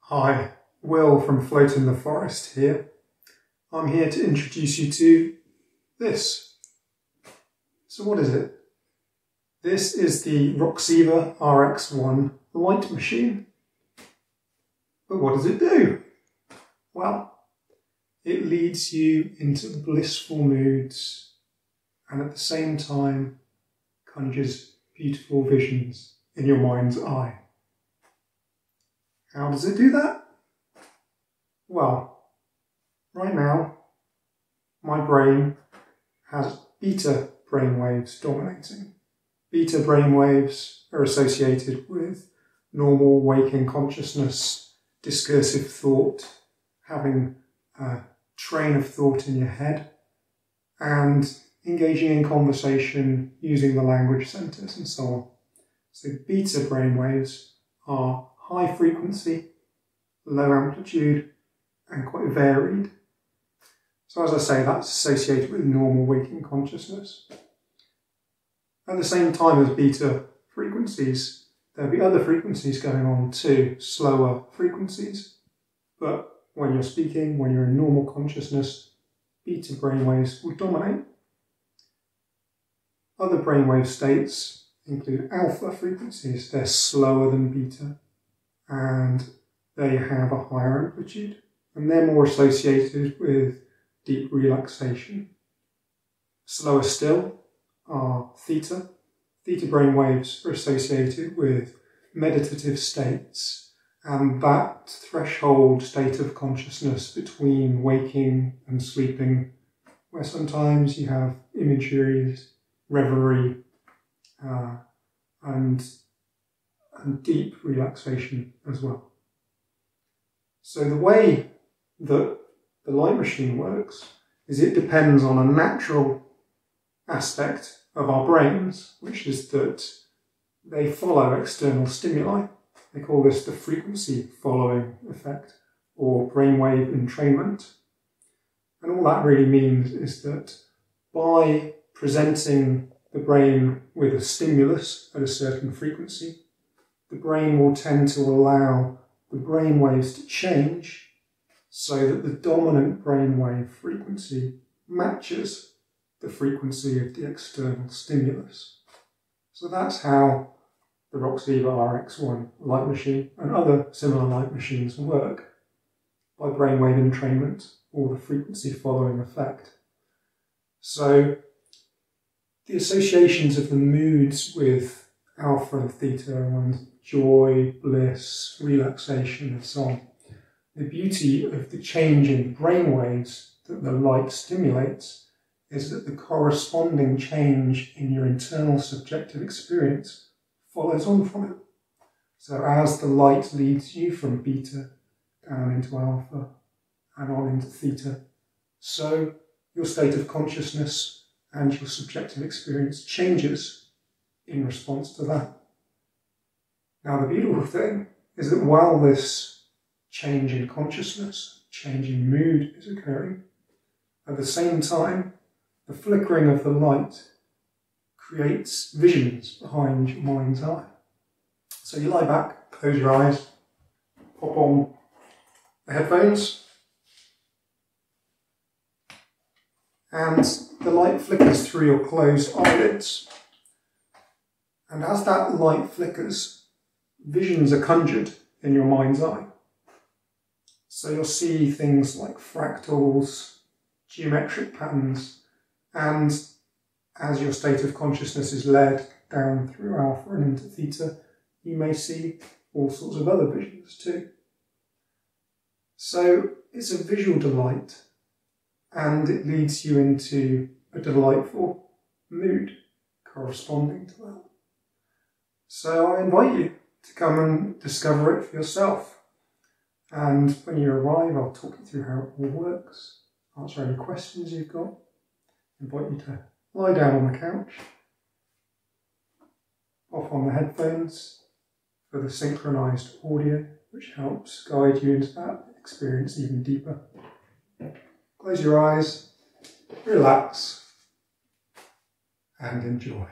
Hi, Will from Float in the Forest here. I'm here to introduce you to this. So what is it? This is the Roxiva RX1 light machine. But what does it do? Well, it leads you into blissful moods and at the same time conjures beautiful visions in your mind's eye. How does it do that? Well, right now, my brain has beta brainwaves dominating. Beta brainwaves are associated with normal waking consciousness, discursive thought, having a train of thought in your head, and engaging in conversation using the language centres and so on. So beta brainwaves are high frequency, low amplitude, and quite varied. So as I say, that's associated with normal waking consciousness. At the same time as beta frequencies, there'll be other frequencies going on too, slower frequencies. But when you're speaking, when you're in normal consciousness, beta brainwaves will dominate. Other brainwave states include alpha frequencies. They're slower than beta and they have a higher amplitude, and they're more associated with deep relaxation. Slower still are theta. Theta brainwaves are associated with meditative states and that threshold state of consciousness between waking and sleeping, where sometimes you have imageries, reverie, and deep relaxation as well. So the way that the light machine works is it depends on a natural aspect of our brains, which is that they follow external stimuli. They call this the frequency following effect, or brainwave entrainment. And all that really means is that by presenting the brain with a stimulus at a certain frequency, the brain will tend to allow the brain waves to change so that the dominant brainwave frequency matches the frequency of the external stimulus. So that's how the Roxiva RX1 light machine and other similar light machines work, by brainwave entrainment or the frequency following effect. So the associations of the moods with alpha and theta are ones joy, bliss, relaxation and so on. The beauty of the change in brainwaves that the light stimulates is that the corresponding change in your internal subjective experience follows on from it. So as the light leads you from beta down into alpha and on into theta, so your state of consciousness and your subjective experience changes in response to that. Now the beautiful thing is that while this change in consciousness, change in mood is occurring, at the same time the flickering of the light creates visions behind your mind's eye. So you lie back, close your eyes, pop on the headphones, and the light flickers through your closed eyelids. And as that light flickers, visions are conjured in your mind's eye. So you'll see things like fractals, geometric patterns, and as your state of consciousness is led down through alpha and into theta, you may see all sorts of other visions too. So it's a visual delight, and it leads you into a delightful mood corresponding to that. So I invite you to come and discover it for yourself. And when you arrive, I'll talk you through how it all works, answer any questions you've got, invite you to lie down on the couch, off on the headphones for the synchronized audio, which helps guide you into that experience even deeper. Close your eyes, relax, and enjoy.